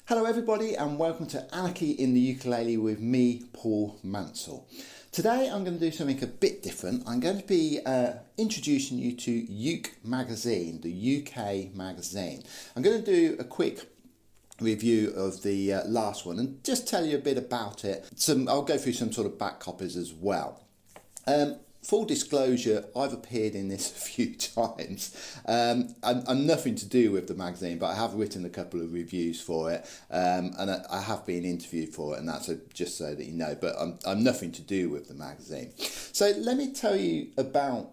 Hello everybody and welcome to Anarchy in the Ukulele with me, Paul Mansell. Today I'm going to do something a bit different. I'm going to be introducing you to Uke Magazine, the UK magazine. I'm going to do a quick review of the last one and just tell you a bit about it. I'll go through some sort of back copies as well. Full disclosure, I've appeared in this a few times. I'm nothing to do with the magazine, but I have written a couple of reviews for it, and I have been interviewed for it, and that's just so that you know, but I'm nothing to do with the magazine. So let me tell you about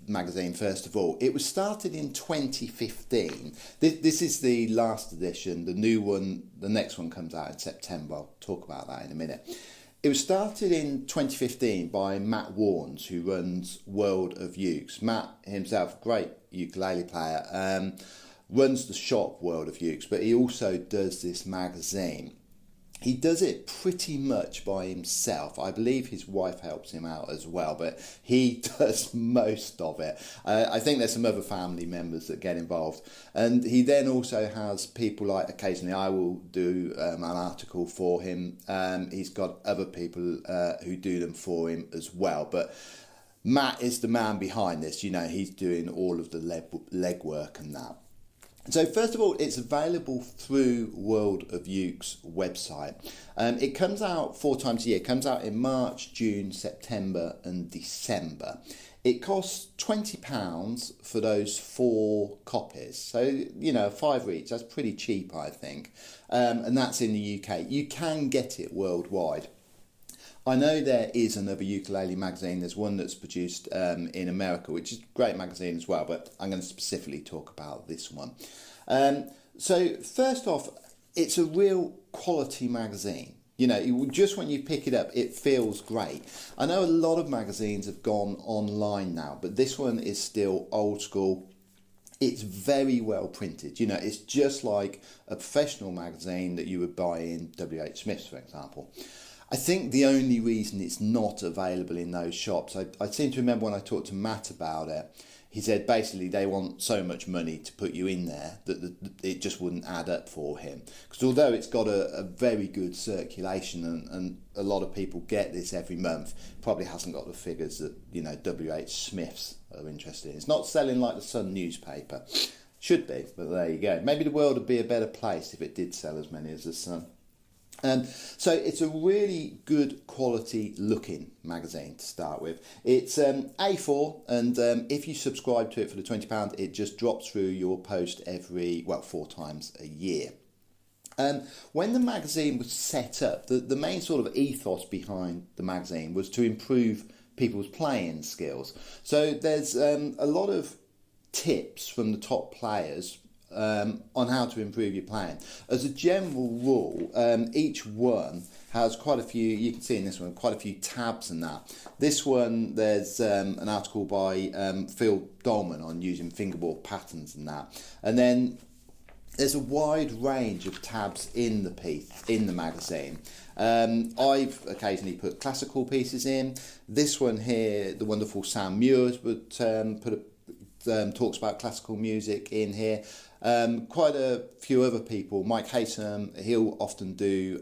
magazine first of all. It was started in 2015. This is the last edition. The new one, the next one comes out in September. I'll talk about that in a minute. It was started in 2015 by Matt Warnes, who runs World of Ukes. Matt himself, great ukulele player, runs the shop World of Ukes, but he also does this magazine. He does it pretty much by himself. I believe his wife helps him out as well, but he does most of it. I think there's some other family members that get involved. And he then also has people like, occasionally I will do an article for him. He's got other people who do them for him as well. But Matt is the man behind this. You know, he's doing all of the legwork and that. So first of all, it's available through World of Uke's website. It comes out 4 times a year. It comes out in March, June, September and December. It costs £20 for those 4 copies. So, you know, 5 each. That's pretty cheap, I think. And that's in the UK. You can get it worldwide. I know there is another ukulele magazine. There's one that's produced in America, which is a great magazine as well, but I'm going to specifically talk about this one. So first off, it's a real quality magazine. You know, just when you pick it up, it feels great. I know a lot of magazines have gone online now, but this one is still old school. It's very well printed. You know, it's just like a professional magazine that you would buy in W.H. Smith's, for example. I think the only reason it's not available in those shops, I seem to remember when I talked to Matt about it, he said basically they want so much money to put you in there that it just wouldn't add up for him. Because although it's got a very good circulation and a lot of people get this every month, probably hasn't got the figures that, you know, W.H. Smith's are interested in. It's not selling like the Sun newspaper. Should be, but there you go. Maybe the world would be a better place if it did sell as many as the Sun. So it's a really good quality looking magazine to start with. It's A4 and if you subscribe to it for the £20 it just drops through your post every, 4 times a year. When the magazine was set up, the main sort of ethos behind the magazine was to improve people's playing skills. So there's a lot of tips from the top players on how to improve your playing. As a general rule, each one has quite a few, you can see in this one, quite a few tabs and that. This one, there's an article by Phil Dolman on using fingerboard patterns and that. And then there's a wide range of tabs in the piece, in the magazine. I've occasionally put classical pieces in. This one here, the wonderful Sam Muirs would talks about classical music in here. Quite a few other people, Mike Haysom, he'll often do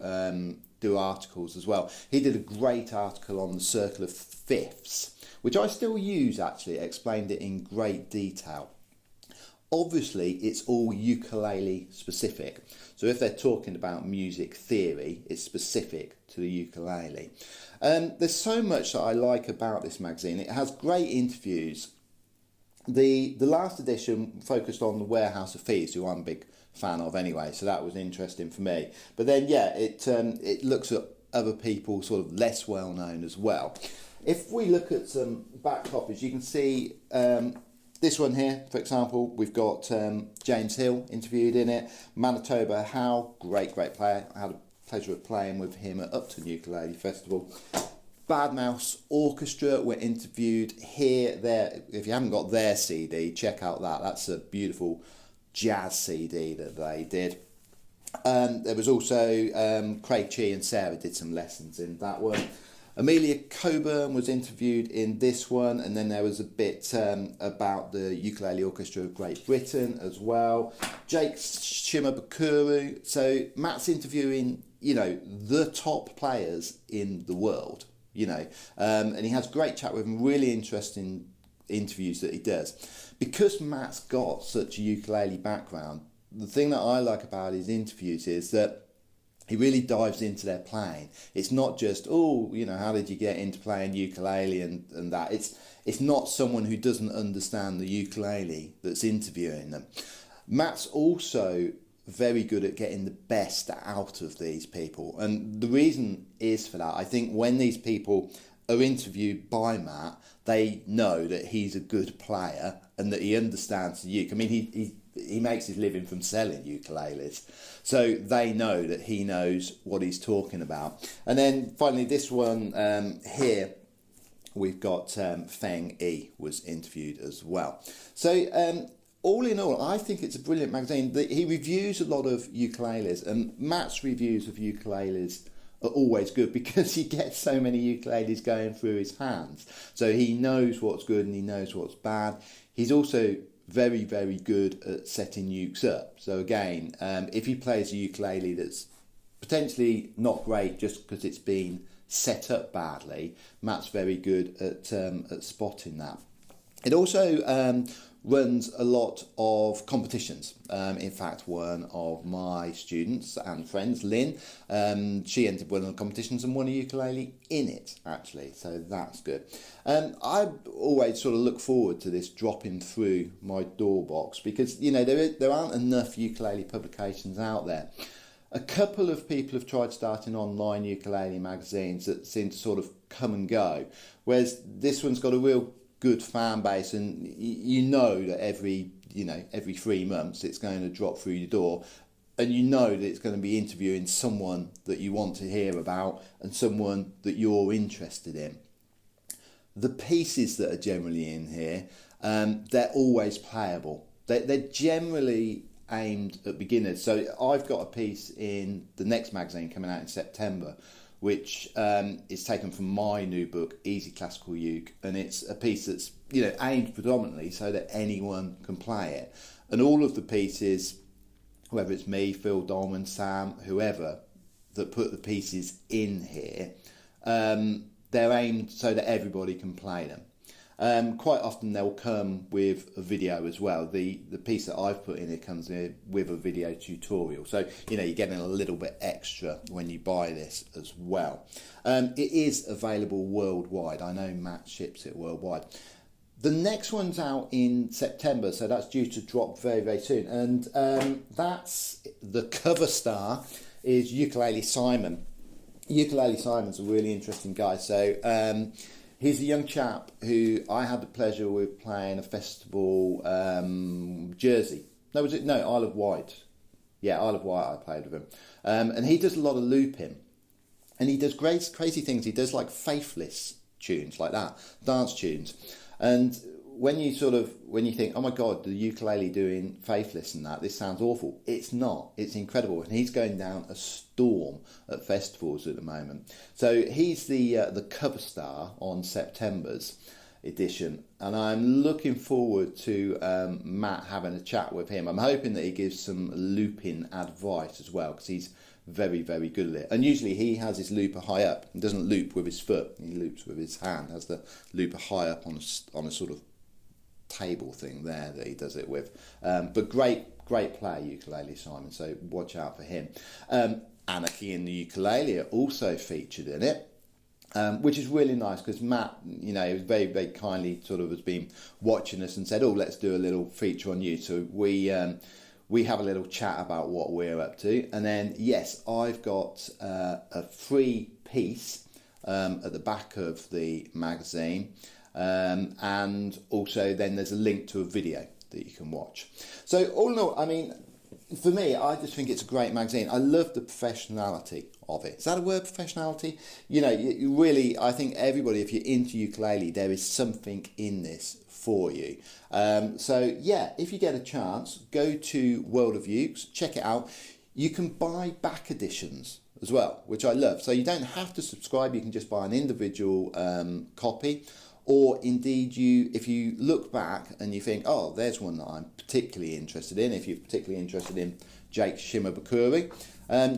articles as well. He did a great article on the circle of fifths, which I still use actually, explained it in great detail. Obviously, it's all ukulele specific. So if they're talking about music theory, it's specific to the ukulele. There's so much that I like about this magazine. It has great interviews. The last edition focused on the Warehouse of Thieves, who I'm a big fan of anyway, so that was interesting for me. But then, yeah, it looks at other people sort of less well known as well. If we look at some back copies, you can see this one here, for example, we've got James Hill interviewed in it. Manitoba Howe, great player. I had a pleasure of playing with him at Upton Ukulele Festival. Bad Mouse Orchestra were interviewed here, there. If you haven't got their CD, check out that. That's a beautiful jazz CD that they did. There was also Craig Chee and Sarah did some lessons in that one. Amelia Coburn was interviewed in this one, and then there was a bit about the Ukulele Orchestra of Great Britain as well. Jake Shimabukuro. So Matt's interviewing, the top players in the world, and he has a great chat with them, really interesting interviews that he does. Because Matt's got such a ukulele background, the thing that I like about his interviews is that he really dives into their playing. It's not just, how did you get into playing ukulele and that. It's not someone who doesn't understand the ukulele that's interviewing them. Matt's also very good at getting the best out of these people. And the reason is for that. I think when these people are interviewed by Matt, they know that he's a good player and that he understands the uke. I mean, he makes his living from selling ukuleles, so they know that he knows what he's talking about. And then finally, this one here, we've got Feng E was interviewed as well. So all in all, I think it's a brilliant magazine. He reviews a lot of ukuleles, and Matt's reviews of ukuleles are always good because he gets so many ukuleles going through his hands. So he knows what's good and he knows what's bad. He's also very, very good at setting ukes up. So again, if he plays a ukulele that's potentially not great just because it's been set up badly, Matt's very good at spotting that. It also runs a lot of competitions. In fact, one of my students and friends, Lynn, she entered one of the competitions and won a ukulele in it, actually, so that's good. I always sort of look forward to this dropping through my door box because, there aren't enough ukulele publications out there. A couple of people have tried starting online ukulele magazines that seem to sort of come and go, whereas this one's got a real good fan base, and that every 3 months it's going to drop through your door, and that it's going to be interviewing someone that you want to hear about and someone that you're interested in. The pieces that are generally in here, they're always playable. They're generally aimed at beginners. So I've got a piece in the next magazine coming out in September, which is taken from my new book, Easy Classical Uke, and it's a piece that's aimed predominantly so that anyone can play it. And all of the pieces, whether it's me, Phil Dolman, Sam, whoever, that put the pieces in here, they're aimed so that everybody can play them. Quite often they'll come with a video as well. The piece that I've put in it comes in with a video tutorial. So, you're getting a little bit extra when you buy this as well. It is available worldwide. I know Matt ships it worldwide. The next one's out in September, so that's due to drop very, very soon. And that's the cover star is Ukulele Simon. Ukulele Simon's a really interesting guy. So, he's a young chap who I had the pleasure with playing a festival, Jersey. No, was it? No, Isle of Wight. Yeah, Isle of Wight I played with him. And he does a lot of looping. And he does crazy things. He does like faithless tunes like that, dance tunes. And when you think, oh my God, the ukulele doing faithless and that, this sounds awful. It's not. It's incredible. And he's going down a storm at festivals at the moment. So he's the cover star on September's edition. And I'm looking forward to Matt having a chat with him. I'm hoping that he gives some looping advice as well, because he's very, very good at it. And usually he has his looper high up. He doesn't loop with his foot. He loops with his hand. Has the looper high up on a sort of table thing there that he does it with. But great player, Ukulele Simon, so watch out for him. Anarchy in the Ukulele are also featured in it, which is really nice because Matt, very, very kindly sort of has been watching us and said, oh, let's do a little feature on you. So we have a little chat about what we're up to. And then, yes, I've got a free piece at the back of the magazine. And also then there's a link to a video that you can watch. So all in all, I mean, for me, I just think it's a great magazine. I love the professionality of it. Is that a word, professionality? You really, I think everybody, if you're into ukulele, there is something in this for you. So yeah, if you get a chance, go to World of Ukes, check it out. You can buy back editions as well, which I love. So you don't have to subscribe, you can just buy an individual copy. Or indeed, if you look back and you think, oh, there's one that I'm particularly interested in, if you're particularly interested in Jake Shimabukuri,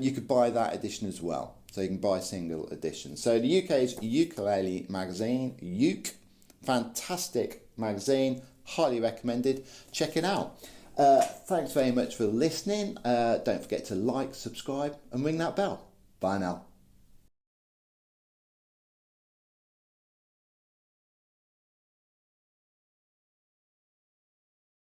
you could buy that edition as well. So you can buy single edition. So the UK's ukulele magazine, Uke, fantastic magazine, highly recommended. Check it out. Thanks very much for listening. Don't forget to like, subscribe and ring that bell. Bye now.